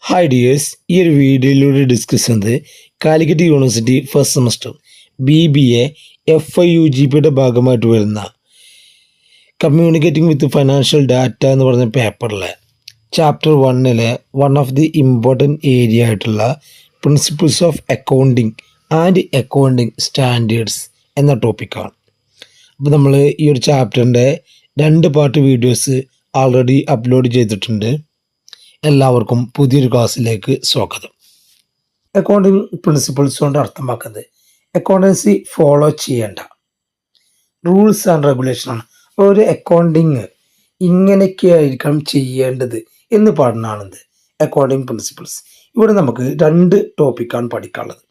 Hi dears, ഈ ഒരു വീഡിയോയിലൂടെ ഡിസ്കസ് ചെയ്യുന്നത് Calicut university first semester BBA FIUGPയുടെ ഭാഗമായിട്ട് വരുന്ന കമ്മ്യൂണിക്കേറ്റിംഗ് വിത്ത് ഫൈനാൻഷ്യൽ ഡാറ്റ എന്ന് പറഞ്ഞ പേപ്പറിലെ chapter 1 one of the important area ആയിട്ടുള്ള principles of accounting and accounting standards എന്ന ടോപ്പിക്കാണ്. അപ്പോൾ നമ്മൾ ഈ ഒരു ചാപ്റ്ററിൻ്റെ 2 പാർട്ട് വീഡിയോസ് ആൾറെഡി അപ്ലോഡ് ചെയ്തിട്ടുണ്ട്. എല്ലാവർക്കും പുതിയൊരു ക്ലാസ്സിലേക്ക് സ്വാഗതം. അക്കൗണ്ടിങ് പ്രിൻസിപ്പിൾസ് കൊണ്ട് അർത്ഥമാക്കുന്നത് അക്കൗണ്ടൻസി ഫോളോ ചെയ്യേണ്ട റൂൾസ് ആൻഡ് റെഗുലേഷനാണ്. അപ്പോൾ ഒരു അക്കൗണ്ടിങ് ഇങ്ങനെയൊക്കെയായിരിക്കണം ചെയ്യേണ്ടത് എന്ന് പറഞ്ഞാണെന്ത് അക്കൗണ്ടിങ് പ്രിൻസിപ്പിൾസ്. ഇവിടെ നമുക്ക് 2 ടോപ്പിക്കാണ് പഠിക്കാനുള്ളത്.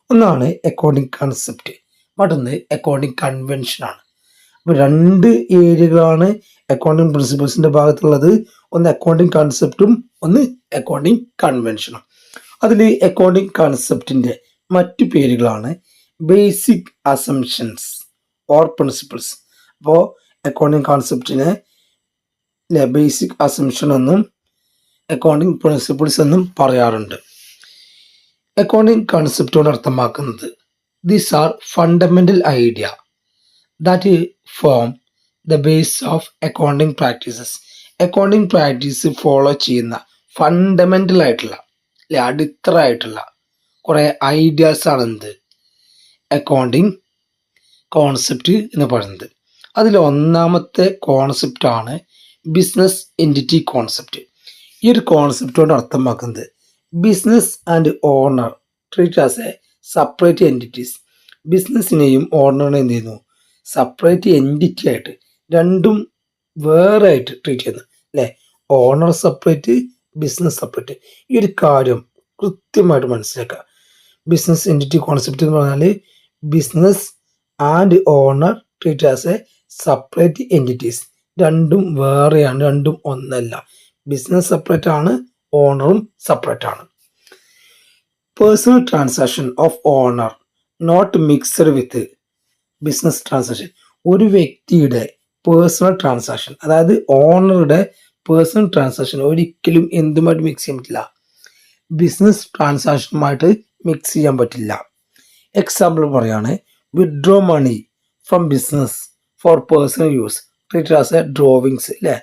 ഒന്നാണ് അക്കൗണ്ടിങ് കൺസെപ്റ്റ്, മറ്റൊന്ന് അക്കൗണ്ടിങ് കൺവെൻഷനാണ്. അപ്പോൾ 2 ഏരിയകളാണ് അക്കൗണ്ടിങ് പ്രിൻസിപ്പിൾസിൻ്റെ ഭാഗത്തുള്ളത്. ഒന്ന് അക്കൗണ്ടിങ് കൺസെപ്റ്റും ഒന്ന് അക്കൗണ്ടിങ് കൺവെൻഷനും. അതിൽ അക്കൗണ്ടിങ് കൺസെപ്റ്റിൻ്റെ മറ്റു പേരുകളാണ് ബേസിക് അസംഷൻസ് ഓർ പ്രിൻസിപ്പിൾസ്. അപ്പോൾ അക്കൗണ്ടിങ് കോൺസെപ്റ്റിനെ ബേസിക് അസംഷൻ എന്നും അക്കൗണ്ടിങ് പ്രിൻസിപ്പിൾസ് എന്നും പറയാറുണ്ട്. അക്കൗണ്ടിങ് കൺസെപ്റ്റ് കൊണ്ട് അർത്ഥമാക്കുന്നത് these are fundamental idea that form the base of accounting practices. Accounting practice follow ചെയ്യുന്ന ഫണ്ടമെൻ്റൽ ആയിട്ടുള്ള അടിത്തറയായിട്ടുള്ള കുറേ ഐഡിയാസ് ആണ് എന്ത് അക്കൗണ്ടിങ് കോൺസെപ്റ്റ് എന്ന് പറയുന്നത്. അതിൽ ഒന്നാമത്തെ കോൺസെപ്റ്റാണ് ബിസിനസ് എൻറ്റിറ്റി കോൺസെപ്റ്റ്. ഈ ഒരു കോൺസെപ്റ്റ് കൊണ്ട് അർത്ഥമാക്കുന്നത് business and owner treat as a separate entities. ബിസിനസ്സിനെയും ഓണറിനെയും എന്ത് ചെയ്യുന്നു, സെപ്പറേറ്റ് എൻറ്റിറ്റി ആയിട്ട്, രണ്ടും വേറെ ആയിട്ട് ട്രീറ്റ് ചെയ്യുന്നു അല്ലേ. Owner separate, business separate. ഈ ഒരു കാര്യം കൃത്യമായിട്ട് മനസ്സിലാക്കുക. ബിസിനസ് എൻറ്റിറ്റി കോൺസെപ്റ്റ് എന്ന് പറഞ്ഞാൽ business and owner treat as a separate entities. രണ്ടും വേറെയാണ്, രണ്ടും ഒന്നല്ല. ബിസിനസ് സെപ്പറേറ്റ് ആണ്, ഓണറും സെപ്പറേറ്റ് ആണ്. Personal transaction of owner not mixed with business transaction. ഒരു വ്യക്തിയുടെ പേഴ്സണൽ ട്രാൻസാക്ഷൻ, അതായത് ഓണറുടെ പേഴ്സണൽ ട്രാൻസാക്ഷൻ ഒരിക്കലും എന്തുമായിട്ട് മിക്സ് ചെയ്യാൻ പറ്റില്ല, ബിസിനസ് ട്രാൻസാക്ഷനുമായിട്ട് മിക്സ് ചെയ്യാൻ പറ്റില്ല. എക്സാമ്പിൾ പറയാണ്, withdraw money from business for personal use treat as a drawings അല്ലേ.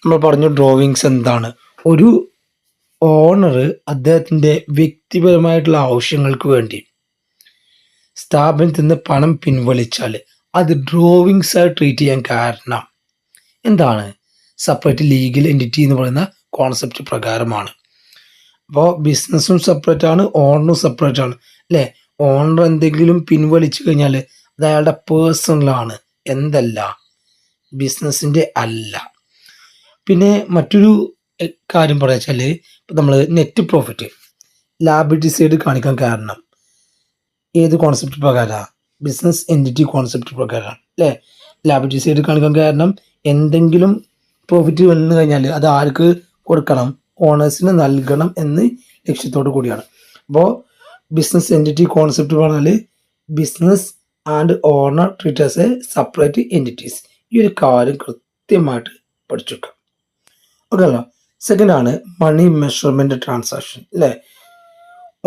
നമ്മൾ പറഞ്ഞു ഡ്രോവിങ്സ് എന്താണ്, ഒരു ഓണർ അദ്ദേഹത്തിൻ്റെ വ്യക്തിപരമായിട്ടുള്ള ആവശ്യങ്ങൾക്ക് വേണ്ടി സ്ഥാപനത്തിൽ നിന്ന് പണം പിൻവലിച്ചാൽ അത് ഡ്രോവിങ്സ് ആയി ട്രീറ്റ് ചെയ്യാൻ കാരണം എന്താണ്, സെപ്പറേറ്റ് ലീഗൽ എൻറ്റിറ്റി എന്ന് പറയുന്ന കോൺസെപ്റ്റ് പ്രകാരമാണ്. അപ്പോൾ ബിസിനസ്സും സെപ്പറേറ്റ് ആണ്, ഓണറും സെപ്പറേറ്റ് ആണ് അല്ലേ. ഓണർ എന്തെങ്കിലും പിൻവലിച്ചു കഴിഞ്ഞാൽ അത് അയാളുടെ പേഴ്സണലാണ്, എന്തല്ല, ബിസിനസ്സിൻ്റെ അല്ല. പിന്നെ മറ്റൊരു കാര്യം പറയാ വെച്ചാൽ ഇപ്പം നമ്മൾ നെറ്റ് പ്രോഫിറ്റ് ലാബിലിറ്റി സൈഡ് കാണിക്കാൻ കാരണം ഏത് കോൺസെപ്റ്റ് പ്രകാരമാണ്, ബിസിനസ് എൻറ്റിറ്റി കോൺസെപ്റ്റ് പ്രകാരമാണ് അല്ലേ. ലാബിലിറ്റി സൈഡ് കാണിക്കാൻ കാരണം എന്തെങ്കിലും പ്രോഫിറ്റ് വന്നു കഴിഞ്ഞാൽ അത് ആർക്ക് കൊടുക്കണം, ഓണേഴ്സിന് നൽകണം എന്ന് ലക്ഷ്യത്തോടു കൂടിയാണ്. അപ്പോൾ ബിസിനസ് എൻറ്റിറ്റി കോൺസെപ്റ്റ് പറഞ്ഞാൽ business and owner treat as a separate entities. ഈ ഒരു കാര്യം കൃത്യമായിട്ട് പഠിച്ചു വെക്കാം. ഓക്കെ അല്ലോ. സെക്കൻഡ് ആണ് മണി മെഷർമെൻറ്റ് ട്രാൻസാക്ഷൻ അല്ലേ.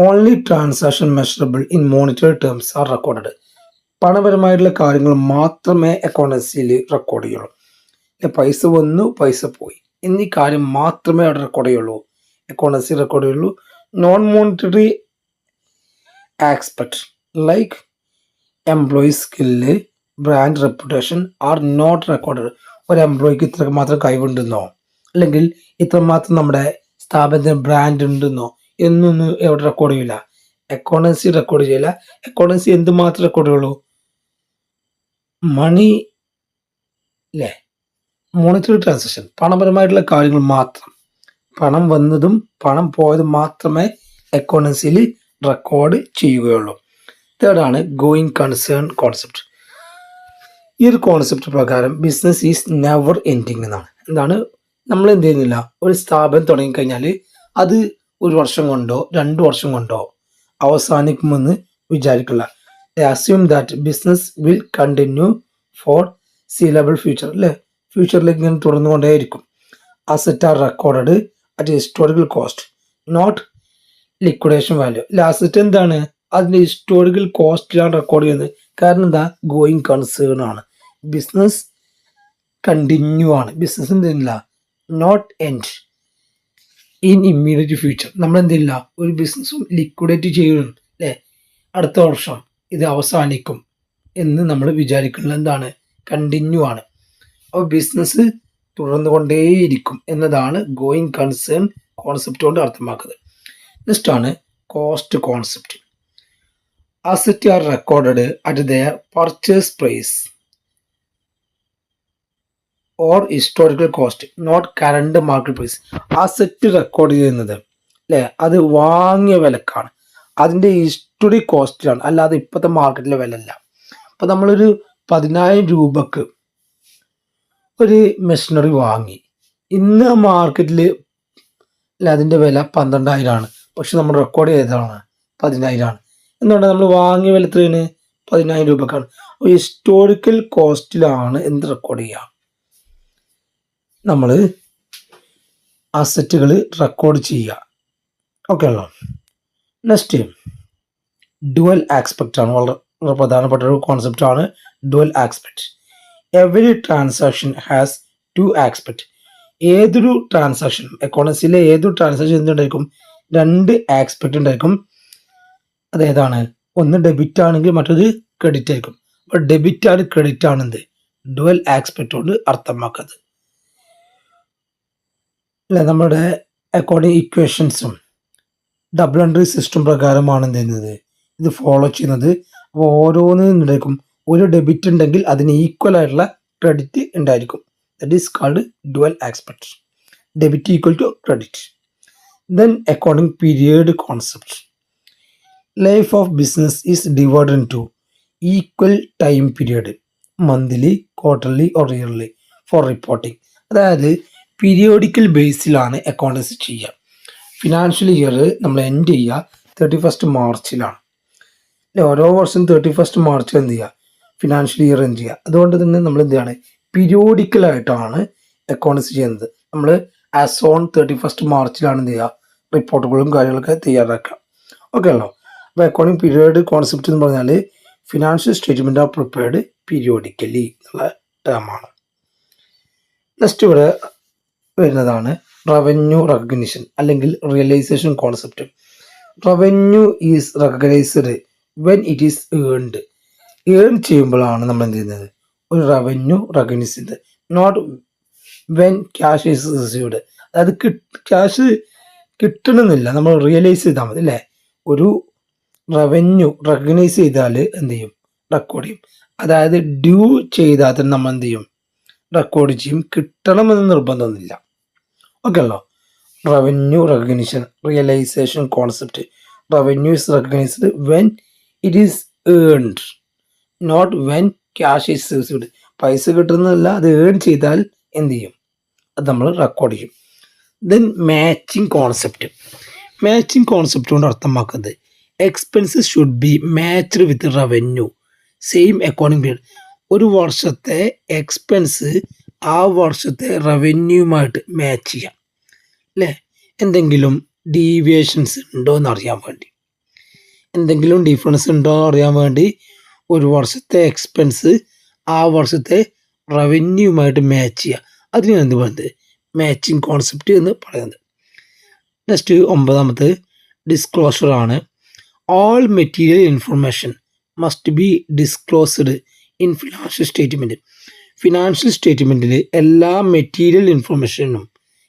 Only transaction measurable in monetary terms are recorded. പണപരമായിട്ടുള്ള കാര്യങ്ങൾ മാത്രമേ അക്കൗണ്ടൻസിയിൽ റെക്കോർഡ് ചെയ്യുള്ളൂ. പൈസ വന്നു, പൈസ പോയി എന്നീ കാര്യം മാത്രമേ അവിടെ റെക്കോർഡ് ചെയ്യുള്ളൂ, അക്കൗണ്ടൻസി റെക്കോർഡ് ചെയ്യുള്ളൂ. Non monetary aspect like employee skill, brand reputation are not recorded. ഒരു എംപ്ലോയിക്ക് ഇത്ര മാത്രം കഴിവുണ്ടെന്നോ അല്ലെങ്കിൽ ഇത്രമാത്രം നമ്മുടെ സ്ഥാപനത്തിന് ബ്രാൻഡ് ഉണ്ടെന്നോ എന്നൊന്നും എവിടെ റെക്കോർഡ് ചെയ്യില്ല, അക്കൗണ്ടൻസി റെക്കോർഡ് ചെയ്യില്ല. അക്കൗണ്ടൻസി എന്തുമാത്രം റെക്കോർഡ് ചെയ്യുള്ളൂ, മണി അല്ലേ, മോണിറ്ററി ട്രാൻസാക്ഷൻ, പണപരമായിട്ടുള്ള കാര്യങ്ങൾ മാത്രം, പണം വന്നതും പണം പോയതും മാത്രമേ അക്കൗണ്ടൻസിയിൽ റെക്കോർഡ് ചെയ്യുകയുള്ളൂ. തേർഡാണ് ഗോയിങ് കൺസേൺ കോൺസെപ്റ്റ്. ഈ ഒരു കോൺസെപ്റ്റ് പ്രകാരം ബിസിനസ് ഈസ് നെവർ എൻഡിങ് എന്നാണ്. എന്താണ്, നമ്മൾ എന്ത് ചെയ്യുന്നില്ല, ഒരു സ്ഥാപനം തുടങ്ങിക്കഴിഞ്ഞാൽ അത് 1 വർഷം കൊണ്ടോ 2 വർഷം കൊണ്ടോ അവസാനിക്കുമെന്ന് വിചാരിക്കില്ല. Assume that business will continue foreseeable future അല്ലേ. ഫ്യൂച്ചറിലേക്ക് ഇങ്ങനെ തുടർന്നുകൊണ്ടേയിരിക്കും. Asset are recorded at historical cost not liquidation value. Last എന്താണ്, അതിൻ്റെ ഹിസ്റ്റോറിക്കൽ കോസ്റ്റിലാണ് റെക്കോർഡ് ചെയ്യുന്നത്. കാരണം എന്താ, ഗോയിങ് കൺസേൺ ആണ്, ബിസിനസ് കണ്ടിന്യൂ ആണ്, ബിസിനസ് എന്തില്ല, not end in immediate future. നമ്മൾ എന്തില്ല, ഒരു ബിസിനസ്സും ലിക്വിഡേറ്റ് ചെയ്യണം അല്ലേ, അടുത്ത വർഷം ഇത് അവസാനിക്കും എന്ന് നമ്മൾ വിചാരിക്കുന്നത് എന്താണ്, കണ്ടിന്യൂ ആണ്. അപ്പോൾ ബിസിനസ് തുടർന്നുകൊണ്ടേയിരിക്കും എന്നതാണ് ഗോയിങ് കൺസേൺ കോൺസെപ്റ്റ് കൊണ്ട് അർത്ഥമാക്കുന്നത്. നെക്സ്റ്റ് ആണ് cost concept. Asset are recorded at their purchase price or historical cost, not current market price. Asset record ചെയ്യുന്നത് അല്ലേ, അത് വാങ്ങിയ വിലക്കാണ്, അതിൻ്റെ ഹിസ്റ്ററി കോസ്റ്റിലാണ്, അല്ലാതെ ഇപ്പോഴത്തെ മാർക്കറ്റിലെ വില അല്ല. അപ്പോൾ നമ്മളൊരു 10,000 രൂപക്ക് ഒരു മെഷീനറി വാങ്ങി, ഇന്ന് മാർക്കറ്റിൽ അതിൻ്റെ വില 12,000 ആണ്, പക്ഷെ നമ്മൾ റെക്കോർഡ് ചെയ്തതാണ് 10,000 ആണ്. എന്തുകൊണ്ട്, നമ്മൾ വാങ്ങിയ വില എത്രയാണ്, 10,000 രൂപക്കാണ്. അപ്പോൾ ഹിസ്റ്റോറിക്കൽ കോസ്റ്റിലാണ് എന്ത് റെക്കോർഡ് ചെയ്യുക, നമ്മൾ അസറ്റുകൾ റെക്കോർഡ് ചെയ്യുക. ഓക്കെ ആണല്ലോ. നെക്സ്റ്റ് ഡുവൽ ആസ്പെക്റ്റ് ആണ്, വളരെ പ്രധാനപ്പെട്ട ഒരു കോൺസെപ്റ്റ് ആണ് dual aspect. Every transaction has 2 aspect. ഏതൊരു ട്രാൻസാക്ഷൻ, എക്കോണമിക്സിലെ ഏതൊരു ട്രാൻസാക്ഷൻ എന്തുണ്ടായിരിക്കും, 2 ആസ്പെക്റ്റ് ഉണ്ടായിരിക്കും. അതേതാണ്, ഒന്ന് ഡെബിറ്റ് ആണെങ്കിൽ മറ്റൊരു ക്രെഡിറ്റ് ആയിരിക്കും. അപ്പോൾ ഡെബിറ്റ് ആണ് ക്രെഡിറ്റ് ആണെന്ത്, ഡുവൽ ആസ്പെക്റ്റ് കൊണ്ട് അർത്ഥമാക്കുന്നത് അല്ലെ. നമ്മുടെ അക്കൗണ്ടിങ് ഇക്വേഷൻസും ഡബിൾ എൻട്രി സിസ്റ്റം പ്രകാരമാണ് എന്ത് ചെയ്യുന്നത്, ഇത് ഫോളോ ചെയ്യുന്നത്. അപ്പോൾ ഓരോന്നിനും ഒരു ഡെബിറ്റ് ഉണ്ടെങ്കിൽ അതിന് ഈക്വൽ ആയിട്ടുള്ള ക്രെഡിറ്റ് ഉണ്ടായിരിക്കും. That is called dual aspect. Debit equal to credit. Then accounting period concept. Life of business is divided into equal time period, monthly, quarterly or yearly for reporting. അതായത് periodical ബേസിലാണ് accountancy ചെയ്യുക. Financial year നമ്മൾ end ചെയ്യുക 31 മാർച്ചിലാണ്. ഓരോ വർഷം 31 മാർച്ചിൽ എന്ത് ചെയ്യുക, ഫിനാൻഷ്യൽ ഇയർ എൻഡ് ചെയ്യുക. അതുകൊണ്ട് തന്നെ നമ്മൾ എന്ത് ചെയ്യാണ്, പീരിയോഡിക്കലായിട്ടാണ് അക്കൗണ്ടൻസി ചെയ്യുന്നത്. നമ്മൾ ആസ് ഓൺ 31 മാർച്ചിലാണ് എന്ത് ചെയ്യുക, റിപ്പോർട്ടുകളും കാര്യങ്ങളൊക്കെ തയ്യാറാക്കുക. ഓക്കെ ആണല്ലോ. അപ്പോൾ അക്കൗണ്ടിങ് പീരിയഡ് കോൺസെപ്റ്റ് എന്ന് പറഞ്ഞാൽ financial statement are prepared periodically എന്നുള്ള ടേമാണ്. നെക്സ്റ്റ് ഇവിടെ വരുന്നതാണ് റവന്യൂ റെക്കഗ്നിഷൻ അല്ലെങ്കിൽ realisation concept. Revenue is recognised when it is earned. Earn ചെയ്യുമ്പോഴാണ് നമ്മൾ എന്ത് ചെയ്യുന്നത്, ഒരു റവന്യൂ റെക്കഗ്നൈസ് ചെയ്യുന്നത്. Not when cash is received. അതായത് ക്യാഷ് കിട്ടണമെന്നില്ല, നമ്മൾ റിയലൈസ് ചെയ്താൽ മതി അല്ലേ. ഒരു റവന്യൂ റെക്കഗ്നൈസ് ചെയ്താൽ എന്ത് ചെയ്യും, റെക്കോർഡ് ചെയ്യും. അതായത് ഡ്യൂ ചെയ്താൽ തന്നെ നമ്മൾ എന്ത് ചെയ്യും, റെക്കോർഡ് ചെയ്യും. കിട്ടണമെന്ന് നിർബന്ധമൊന്നുമില്ല. ഓക്കെ അല്ലോ. Revenue recognition realisation concept. Revenue is recognised when it is earned, not when cash is received. പൈസ കിട്ടുന്നതല്ല, അത് ഏൺ ചെയ്താൽ എന്ത് ചെയ്യും, അത് നമ്മൾ റെക്കോർഡ് ചെയ്യും. Then matching concept. Matching concept കൊണ്ട് അർത്ഥമാക്കുന്നത് expenses should be matched with revenue same accounting period. ഒരു വർഷത്തെ എക്സ്പെൻസ് ആ വർഷത്തെ റവന്യൂമായിട്ട് മാച്ച് ചെയ്യാം അല്ലേ. എന്തെങ്കിലും ഡീവിയേഷൻസ് ഉണ്ടോ എന്ന് അറിയാൻ വേണ്ടി, എന്തെങ്കിലും ഡിഫറൻസ് ഉണ്ടോ എന്ന് അറിയാൻ വേണ്ടി ഒരു വർഷത്തെ എക്സ്പെൻസ് ആ വർഷത്തെ റവന്യൂമായിട്ട് മാച്ച് ചെയ്യുക. അതിനാണ് എന്ത് പറയുന്നത്, മാച്ചിങ് കോൺസെപ്റ്റ് എന്ന് പറയുന്നത്. നെക്സ്റ്റ് 9ാമത്തെ ഡിസ്ക്ലോഷർ ആണ്. All material information must be disclosed in financial statement. Financial സ്റ്റേറ്റ്മെൻറ്റിൽ എല്ലാ മെറ്റീരിയൽ ഇൻഫർമേഷനും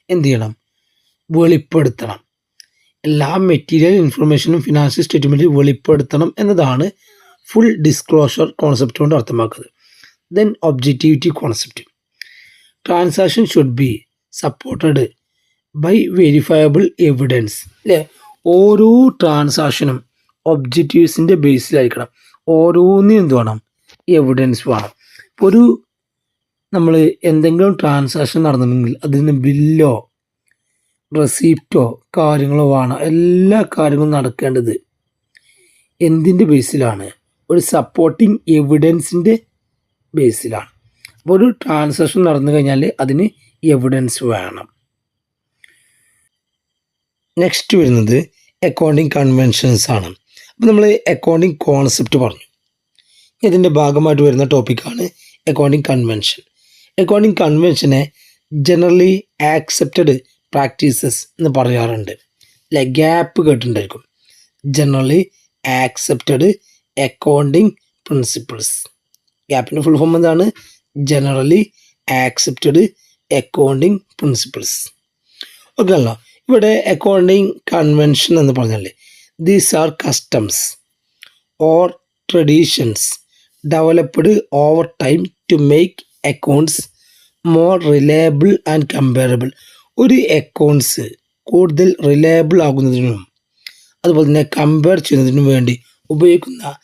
എന്ത് ചെയ്യണം, വെളിപ്പെടുത്തണം. എല്ലാ മെറ്റീരിയൽ ഇൻഫർമേഷനും ഫിനാൻഷ്യൽ സ്റ്റേറ്റ്മെൻറ്റിൽ വെളിപ്പെടുത്തണം എന്നതാണ് ഫുൾ ഡിസ്ക്ലോഷർ കോൺസെപ്റ്റ് കൊണ്ട് അർത്ഥമാക്കുന്നത്. Then objectivity concept. Transaction should be supported by verifiable evidence അല്ലേ. ഓരോ ട്രാൻസാക്ഷനും ഒബ്ജക്റ്റീവ്സിൻ്റെ ബേസിലായിരിക്കണം. ഓരോന്നിനും എന്ത് വേണം, എവിഡൻസ് വേണം. ഇപ്പോൾ ഒരു നമ്മൾ എന്തെങ്കിലും ട്രാൻസാക്ഷൻ നടന്നിട്ടുണ്ടെങ്കിൽ അതിന് ബില്ലോ റെസീപ്റ്റോ കാര്യങ്ങളോ വേണം. എല്ലാ കാര്യങ്ങളും നടക്കേണ്ടത് എന്തിൻ്റെ ബേസിലാണ്, ഒരു സപ്പോർട്ടിങ് എവിഡൻസിൻ്റെ ബേസിലാണ്. അപ്പോൾ ഒരു ട്രാൻസാക്ഷൻ നടന്നു കഴിഞ്ഞാൽ അതിന് എവിഡൻസ് വേണം. നെക്സ്റ്റ് വരുന്നത് അക്കൗണ്ടിങ് കൺവെൻഷൻസ് ആണ്. അപ്പോൾ നമ്മൾ അക്കൗണ്ടിങ് കോൺസെപ്റ്റ് പറഞ്ഞു. ഇതിൻ്റെ ഭാഗമായിട്ട് വരുന്ന ടോപ്പിക്കാണ് അക്കൗണ്ടിങ് കൺവെൻഷൻ. അക്കൗണ്ടിങ് കൺവെൻഷനെ ജനറലി ആക്സെപ്റ്റഡ് പ്രാക്ടീസസ് എന്ന് പറയാറുണ്ട്. അല്ലെ, ഗ്യാപ്പ് കേട്ടിട്ടുണ്ടായിരിക്കും. Generally accepted accounting principles. ഗ്യാപ്പിൻ്റെ ഫുൾ ഫോം എന്താണ്? Generally accepted accounting principles. Okay അല്ലോ. ഇവിടെ അക്കൗണ്ടിങ് കൺവെൻഷൻ എന്ന് പറഞ്ഞാൽ these are customs or traditions developed over time to make accounts more reliable and comparable. ഒരു അക്കൗണ്ട്സ് കൂടുതൽ റിലയബിൾ ആകുന്നതിനും അതുപോലെ തന്നെ കമ്പയർ ചെയ്യുന്നതിനും വേണ്ടി ഉപയോഗിക്കുന്ന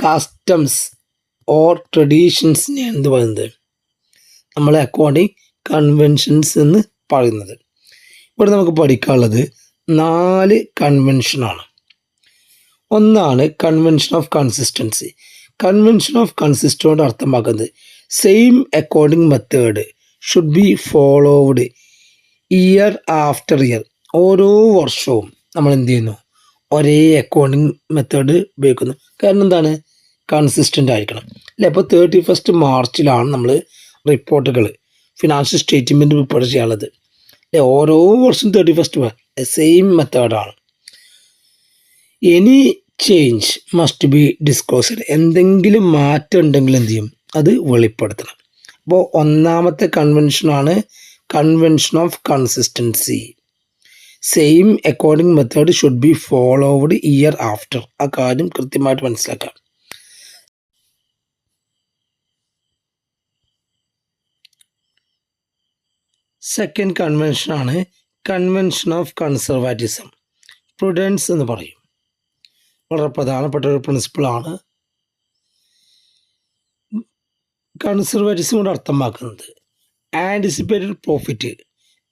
കസ്റ്റംസ് ഓർ ട്രഡീഷൻസിനെയാണ് എന്ത് പറയുന്നത്? നമ്മൾ അക്കൗണ്ടിങ് കൺവെൻഷൻസ് എന്ന് പറയുന്നത്. ഇവിടെ നമുക്ക് പഠിക്കാനുള്ളത് 4 കൺവെൻഷനാണ്. ഒന്നാണ് convention of consistency. Convention of കൺസിസ്റ്റൻസിയോട് അർത്ഥമാക്കുന്നത് same accounting method should be followed year after year. ഓരോ വർഷവും നമ്മൾ എന്ത് ചെയ്യുന്നു? ഒരേ അക്കൗണ്ടിങ് മെത്തേഡ് ഉപയോഗിക്കുന്നു. കാരണം എന്താണ്? കൺസിസ്റ്റൻ്റ് ആയിരിക്കണം അല്ലേ. അപ്പോൾ 31 മാർച്ചിലാണ് നമ്മൾ റിപ്പോർട്ടുകൾ, ഫിനാൻഷ്യൽ സ്റ്റേറ്റ്മെൻറ്റ് പ്രിപ്പയർ ചെയ്യാനുള്ളത് അല്ലേ. ഓരോ വർഷവും 31 സെയിം മെത്തേഡാണ്. Any change must be disclosed. എന്തെങ്കിലും മാറ്റം ഉണ്ടെങ്കിൽ എന്ത് ചെയ്യും? അത് വെളിപ്പെടുത്തണം. അപ്പോൾ ഒന്നാമത്തെ കൺവെൻഷനാണ് convention of consistency. Same accounting method should be followed year after. ആ കാര്യം കൃത്യമായിട്ട് മനസ്സിലാക്കാം. സെക്കൻഡ് കൺവെൻഷനാണ് കൺവെൻഷൻ ഓഫ് കൺസർവാറ്റിസം. പ്രുഡൻസ് എന്ന് പറയും. വളരെ പ്രധാനപ്പെട്ട ഒരു പ്രിൻസിപ്പിളാണ്. കൺസർവാറ്റിസം കൊണ്ട് അർത്ഥമാക്കുന്നത് anticipated profit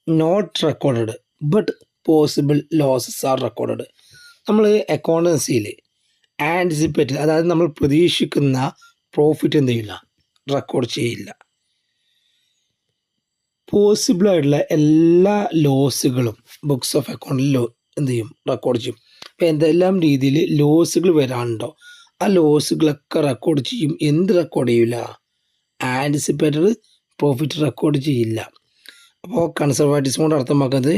not recorded but possible losses are recorded. നമ്മൾ അക്കൗണ്ടൻസിയിൽ ആൻറ്റിസിപ്പേറ്റഡ്, അതായത് നമ്മൾ പ്രതീക്ഷിക്കുന്ന പ്രോഫിറ്റ് എന്ത് ചെയ്യില്ല? റെക്കോർഡ് ചെയ്യില്ല. പോസിബിളായിട്ടുള്ള എല്ലാ ലോസുകളും ബുക്സ് ഓഫ് അക്കൗണ്ടിൽ എന്ത് ചെയ്യും? റെക്കോർഡ് ചെയ്യും. അപ്പോൾ എന്തെല്ലാം രീതിയിൽ ലോസുകൾ വരാനുണ്ടോ ആ ലോസുകളൊക്കെ റെക്കോർഡ് ചെയ്യും. എന്ത് റെക്കോർഡ് ചെയ്യില്ല? ആൻറ്റിസിപ്പേറ്റഡ് പ്രോഫിറ്റ് റെക്കോർഡ് ചെയ്യില്ല. അപ്പോൾ കൺസർവാറ്റിസം കൊണ്ട് അർത്ഥമാക്കുന്നത്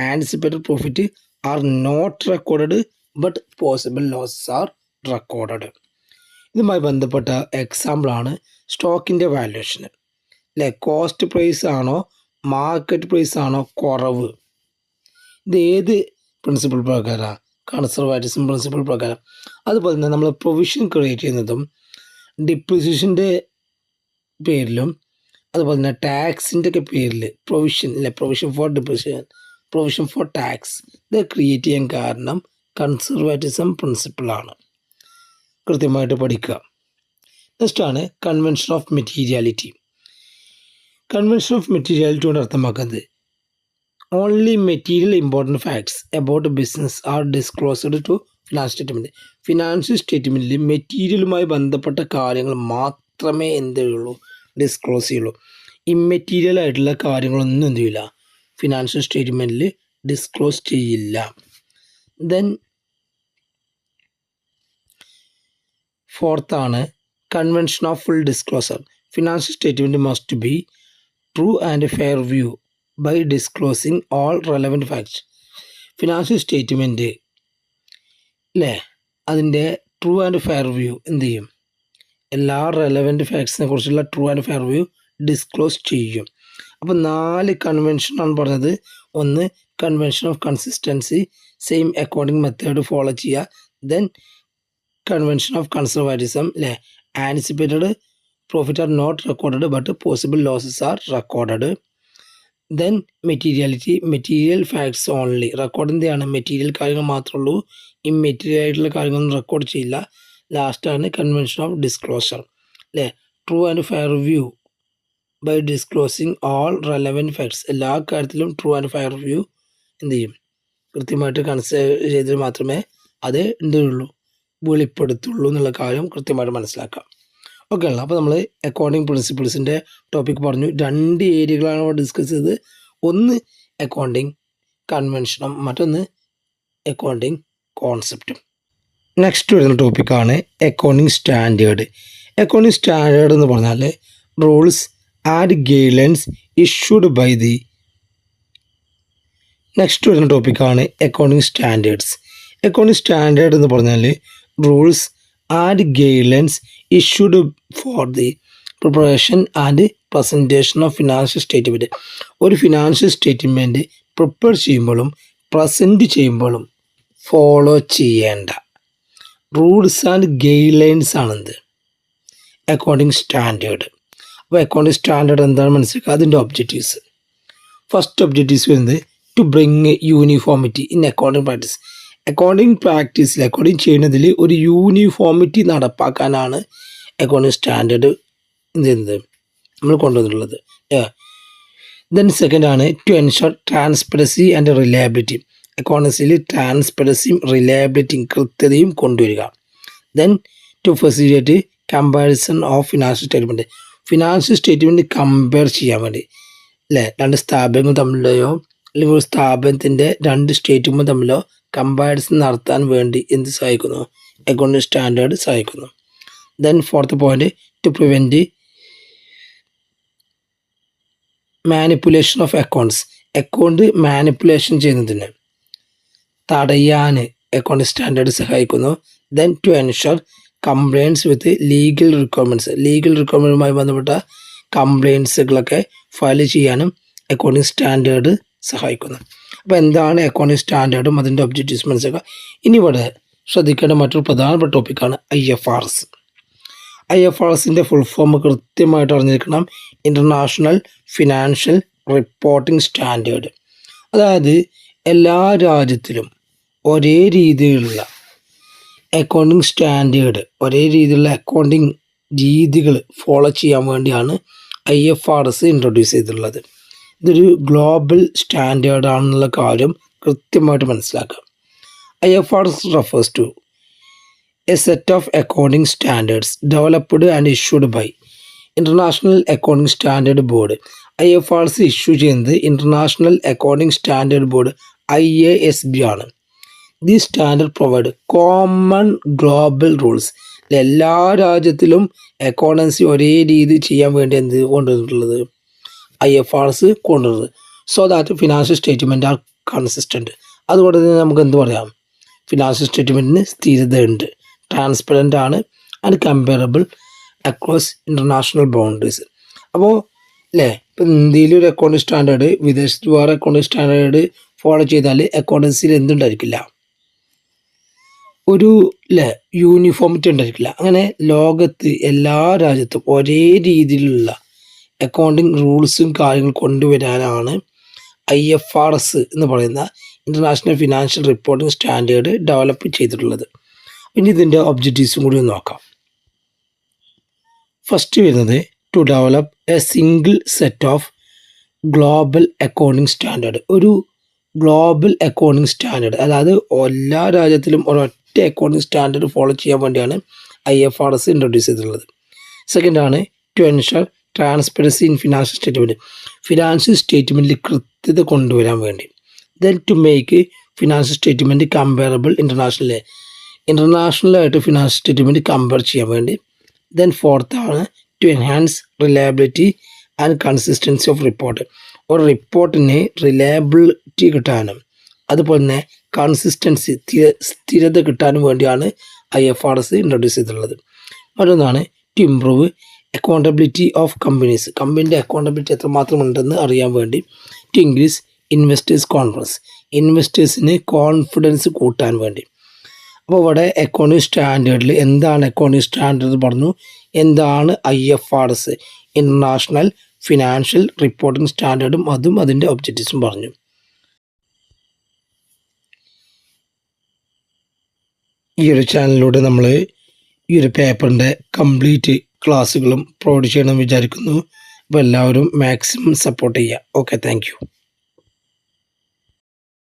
anticipated profit are not recorded but possible losses are recorded. ഇതുമായി ബന്ധപ്പെട്ട എക്സാമ്പിളാണ് സ്റ്റോക്കിൻ്റെ വാല്യുവേഷൻ അല്ലേ. കോസ്റ്റ് പ്രൈസ് ആണോ മാർക്കറ്റ് പ്രൈസ് ആണോ കുറവ്? ഇത് ഏത് പ്രിൻസിപ്പിൾ പ്രകാരമാണ്? കൺസർവാറ്റിസം പ്രിൻസിപ്പിൾ പ്രകാരം. അതുപോലെ തന്നെ നമ്മൾ പ്രൊവിഷൻ ക്രിയേറ്റ് ചെയ്യുന്നതും ഡിപ്രിസിയേഷൻ്റെ പേരിലും അതുപോലെ തന്നെ ടാക്സിൻ്റെ ഒക്കെ പേരിൽ പ്രൊവിഷൻ അല്ലെ, provision for depreciation, provision for tax, ഇത് ക്രിയേറ്റ് ചെയ്യാൻ കാരണം കൺസർവാറ്റിസം പ്രിൻസിപ്പിളാണ്. കൃത്യമായിട്ട് പഠിക്കുക. നെക്സ്റ്റാണ് convention of materiality. Convention of materiality കൊണ്ട് അർത്ഥമാക്കുന്നത് only material important facts about business are disclosed to financial statement. Financial സ്റ്റേറ്റ്മെൻറ്റിൽ മെറ്റീരിയലുമായി ബന്ധപ്പെട്ട കാര്യങ്ങൾ മാത്രമേ എന്ത് ചെയ്യുള്ളൂ? ഡിസ്ക്ലോസ് ചെയ്യുള്ളൂ. ഇമ്മെറ്റീരിയൽ ആയിട്ടുള്ള കാര്യങ്ങളൊന്നും എന്ത് ചെയ്യില്ല? ഫിനാൻഷ്യൽ സ്റ്റേറ്റ്മെൻറ്റിൽ ഡിസ്ക്ലോസ് ചെയ്യില്ല. ദെൻ ഫോർത്താണ് convention of full disclosure. Financial statement must be true and fair view by disclosing all relevant facts. Financial statement അല്ലേ, അതിൻ്റെ ട്രൂ ആൻഡ് ഫെയർ വ്യൂ എന്ത് ചെയ്യും? എല്ലാ റെലവൻറ്റ് ഫാക്ട്സിനെ കുറിച്ചുള്ള true and fair view disclose ചെയ്യും. അപ്പോൾ 4 കൺവെൻഷനാണ് പറഞ്ഞത്. ഒന്ന് convention of consistency, same accounting method follow ചെയ്യുക. ദെൻ കൺവെൻഷൻ ഓഫ് കൺസർവാറ്റിസം അല്ലേ, anticipated profit are not recorded but possible losses are recorded. Then materiality, material facts only. Record എന്തെയാണ്? Material കാര്യങ്ങൾ മാത്രമേ ഉള്ളൂ, ഇമ്മെറ്റീരിയൽ ആയിട്ടുള്ള കാര്യങ്ങളൊന്നും റെക്കോർഡ് ചെയ്യില്ല. ലാസ്റ്റാണ് കൺവെൻഷൻ ഓഫ് ഡിസ്ക്ലോഷർ അല്ലേ, true and fair view by disclosing all relevant facts. എല്ലാ കാര്യത്തിലും ട്രൂ ആൻഡ് ഫെയർ വ്യൂ എന്ത് ചെയ്യും? കൃത്യമായിട്ട് കൺസിഡർ ചെയ്തിട്ട് മാത്രമേ അത് എന്തുള്ളൂ? വെളിപ്പെടുത്തുള്ളൂ എന്നുള്ള കാര്യം കൃത്യമായിട്ട് മനസ്സിലാക്കാം. ഓക്കെ ആണല്ലോ. അപ്പോൾ നമ്മൾ അക്കൗണ്ടിങ് പ്രിൻസിപ്പിൾസിൻ്റെ ടോപ്പിക് പറഞ്ഞു. 2 ഏരിയകളാണ് ഇവിടെ ഡിസ്കസ് ചെയ്തത്. ഒന്ന് അക്കൗണ്ടിങ് കൺവെൻഷനും മറ്റൊന്ന് അക്കൗണ്ടിങ് കോൺസെപ്റ്റും. നെക്സ്റ്റ് വരുന്ന ടോപ്പിക്കാണ് അക്കൗണ്ടിങ് സ്റ്റാൻഡേർഡ്. അക്കൗണ്ടിങ് സ്റ്റാൻഡേർഡ് എന്ന് പറഞ്ഞാൽ rules and guidelines issued by the. Next വരുന്ന ടോപ്പിക്കാണ് അക്കൗണ്ടിങ് സ്റ്റാൻഡേർഡ്സ്. അക്കൗണ്ടിങ് സ്റ്റാൻഡേർഡ് എന്ന് പറഞ്ഞാൽ rules and guidelines issued for the preparation and presentation of financial statement. ഒരു ഫിനാൻഷ്യൽ സ്റ്റേറ്റ്മെൻറ്റ് പ്രിപ്പയർ ചെയ്യുമ്പോഴും പ്രസൻറ്റ് ചെയ്യുമ്പോഴും follow ചെയ്യേണ്ട റൂൾസ് ആൻഡ് ഗൈഡ്ലൈൻസ് ആണെന്ത് accounting standard. അപ്പോൾ അക്കൗണ്ടിങ് സ്റ്റാൻഡേർഡ് എന്താണ് മനസ്സിലാക്കുക, അതിൻ്റെ ഒബ്ജക്റ്റീവ്സ്. ഫസ്റ്റ് ഒബ്ജക്റ്റീവ്സ് വരുന്നത് to bring uniformity in accounting practice. Accounting പ്രാക്ടീസിൽ അക്കൗണ്ടിങ് ചെയ്യുന്നതിൽ ഒരു യൂണിഫോമിറ്റി നടപ്പാക്കാനാണ് അക്കൗണ്ടിങ് സ്റ്റാൻഡേർഡ് എന്ത് ചെയ്യുന്നത് നമ്മൾ കൊണ്ടുവന്നിട്ടുള്ളത്. ദെൻ സെക്കൻഡ് ആണ് to ensure transparency and reliability. അക്കൗണ്ടൻസിയിൽ ട്രാൻസ്പെറൻസിയും റിലയബിലിറ്റിയും കൃത്യതയും കൊണ്ടുവരിക. Then to facilitate comparison of financial statement. Financial statement compare ചെയ്യാൻ വേണ്ടി അല്ലേ, രണ്ട് സ്ഥാപനങ്ങൾ തമ്മിലെയോ അല്ലെങ്കിൽ ഒരു സ്ഥാപനത്തിൻ്റെ രണ്ട് സ്റ്റേറ്റ്മെൻറ്റ് തമ്മിലോ കമ്പാരിസൺ നടത്താൻ വേണ്ടി എന്ത് സഹായിക്കുന്നു, അക്കൗണ്ടിങ് സ്റ്റാൻഡേർഡ് സഹായിക്കുന്നു. Then fourth point to prevent manipulation of accounts. Account manipulation ചെയ്യുന്നതിന് തടയാൻ അക്കൗണ്ടിങ് സ്റ്റാൻഡേർഡ് സഹായിക്കുന്നു. Then to ensure compliance with legal requirements. Legal റിക്വയർമെൻറ്റുമായി ബന്ധപ്പെട്ട കംപ്ലയിൻസുകളൊക്കെ ഫയൽ ചെയ്യാനും അക്കൗണ്ടിങ് സ്റ്റാൻഡേർഡ് സഹായിക്കുന്നു. അപ്പോൾ എന്താണ് അക്കൗണ്ടിങ് സ്റ്റാൻഡേർഡും അതിൻ്റെ ഒബ്ജക്റ്റീവ്സ് മനസ്സിലാക്കുക. ഇനി ഇവിടെ ശ്രദ്ധിക്കേണ്ട മറ്റൊരു പ്രധാനപ്പെട്ട ടോപ്പിക്കാണ് IFRS. IFRSൻ്റെ ഫുൾ ഫോം കൃത്യമായിട്ട് അറിഞ്ഞിരിക്കണം. International financial reporting standard. അതായത് എല്ലാ രാജ്യത്തിലും ഒരേ രീതിയിലുള്ള അക്കൗണ്ടിങ് സ്റ്റാൻഡേർഡ്, ഒരേ രീതിയിലുള്ള അക്കൗണ്ടിങ് രീതികൾ ഫോളോ ചെയ്യാൻ വേണ്ടിയാണ് IFRS ഇൻട്രൊഡ്യൂസ് ചെയ്തിട്ടുള്ളത്. ഇതൊരു ഗ്ലോബൽ സ്റ്റാൻഡേർഡ് ആണെന്നുള്ള കാര്യം കൃത്യമായിട്ട് മനസ്സിലാക്കുക. IFRS refers to a set of accounting standards developed and issued by International Accounting Standard Board. IFRS issue ചെയ്യുന്നത് international accounting standard board IASB ആണ്. The standard provide common global rules. എല്ലാ രാജ്യത്തിലും accountancy ഒരേ രീതി ചെയ്യാൻ വേണ്ടി എന്ത് കൊണ്ടുവന്നിട്ടുള്ളത്, IFRS കൊണ്ടുവരുന്നത്. So that financial statement are consistent. അതുകൊണ്ട് തന്നെ നമുക്ക് എന്ത് പറയാം, ഫിനാൻഷ്യൽ സ്റ്റേറ്റ്മെൻറ്റിന് സ്ഥിരതയുണ്ട്, ട്രാൻസ്പെറൻ്റ് ആണ് and comparable across international boundaries. അപ്പോൾ അല്ലേ, ഇപ്പം ഇന്ത്യയിൽ ഒരു അക്കൗണ്ടിങ് സ്റ്റാൻഡേർഡ്, വിദേശത്ത് വേറെ അക്കൗണ്ടിങ് സ്റ്റാൻഡേർഡ് ഫോളോ ചെയ്താൽ അക്കൗണ്ടൻസിയിൽ എന്തുണ്ടായിരിക്കില്ല, ഒരു യൂണിഫോമിറ്റി ഉണ്ടായിരിക്കില്ല. അങ്ങനെ ലോകത്ത് എല്ലാ രാജ്യത്തും ഒരേ രീതിയിലുള്ള അക്കൗണ്ടിങ് റൂൾസും കാര്യങ്ങളും കൊണ്ടുവരാനാണ് IFRS എന്ന് പറയുന്ന international financial reporting standard develop ചെയ്തിട്ടുള്ളത്. ഇനി ഇതിൻ്റെ ഒബ്ജക്റ്റീവ്സും കൂടി നോക്കാം. ഫസ്റ്റ് വരുന്നത് to develop a single set of global accounting standard. ഒരു ഗ്ലോബൽ അക്കൗണ്ടിങ് സ്റ്റാൻഡേർഡ്, അതായത് എല്ലാ രാജ്യത്തിലും ഒരൊറ്റ അക്കൗണ്ടിങ് സ്റ്റാൻഡേർഡ് ഫോളോ ചെയ്യാൻ വേണ്ടിയാണ് IFRS ഇൻട്രൊഡ്യൂസ് ചെയ്തിട്ടുള്ളത്. സെക്കൻഡ് ആണ് to ensure transparency in financial statement. Financial സ്റ്റേറ്റ്മെൻറ്റിൽ കൃത്യത കൊണ്ടുവരാൻ വേണ്ടി. Then to make financial statement comparable ഇൻ്റർനാഷണലായിട്ട് ഫിനാൻഷ്യൽ സ്റ്റേറ്റ്മെൻറ്റ് കമ്പയർ ചെയ്യാൻ വേണ്ടി. ദെൻ ഫോർത്ത് ആണ് to enhance reliability and consistency of report. ഒരു റിപ്പോർട്ടിന് റിലയബിലിറ്റി കിട്ടാനും അതുപോലെ തന്നെ കൺസിസ്റ്റൻസി സ്ഥിരത കിട്ടാനും വേണ്ടിയാണ് IFRS ഇൻട്രൊഡ്യൂസ് ചെയ്തിട്ടുള്ളത്. മറ്റൊന്നാണ് to improve accountability of companies. കമ്പനീൻ്റെ അക്കൗണ്ടബിലിറ്റി എത്രമാത്രം ഉണ്ടെന്ന് അറിയാൻ വേണ്ടി. To increase investors confidence. ഇൻവെസ്റ്റേഴ്സിന് കോൺഫിഡൻസ് കൂട്ടാൻ വേണ്ടി. അപ്പോൾ ഇവിടെ അക്കൗണ്ടിങ് സ്റ്റാൻഡേർഡിൽ എന്താണ് അക്കൗണ്ടിങ് സ്റ്റാൻഡേർഡ് പറഞ്ഞു, എന്താണ് IFRS ഇൻ്റർനാഷണൽ ഫിനാൻഷ്യൽ റിപ്പോർട്ടിംഗ് സ്റ്റാൻഡേർഡും അതും അതിൻ്റെ ഒബ്ജക്റ്റീവ്സും പറഞ്ഞു. ഈ ഒരു ചാനലിലൂടെ നമ്മൾ ഈ ഒരു പേപ്പറിൻ്റെ കംപ്ലീറ്റ് ക്ലാസ്സുകളും പ്രൊവൈഡ് ചെയ്യണമെന്ന് വിചാരിക്കുന്നു. അപ്പോൾ എല്ലാവരും മാക്സിമം സപ്പോർട്ട് ചെയ്യുക. Okay, thank you.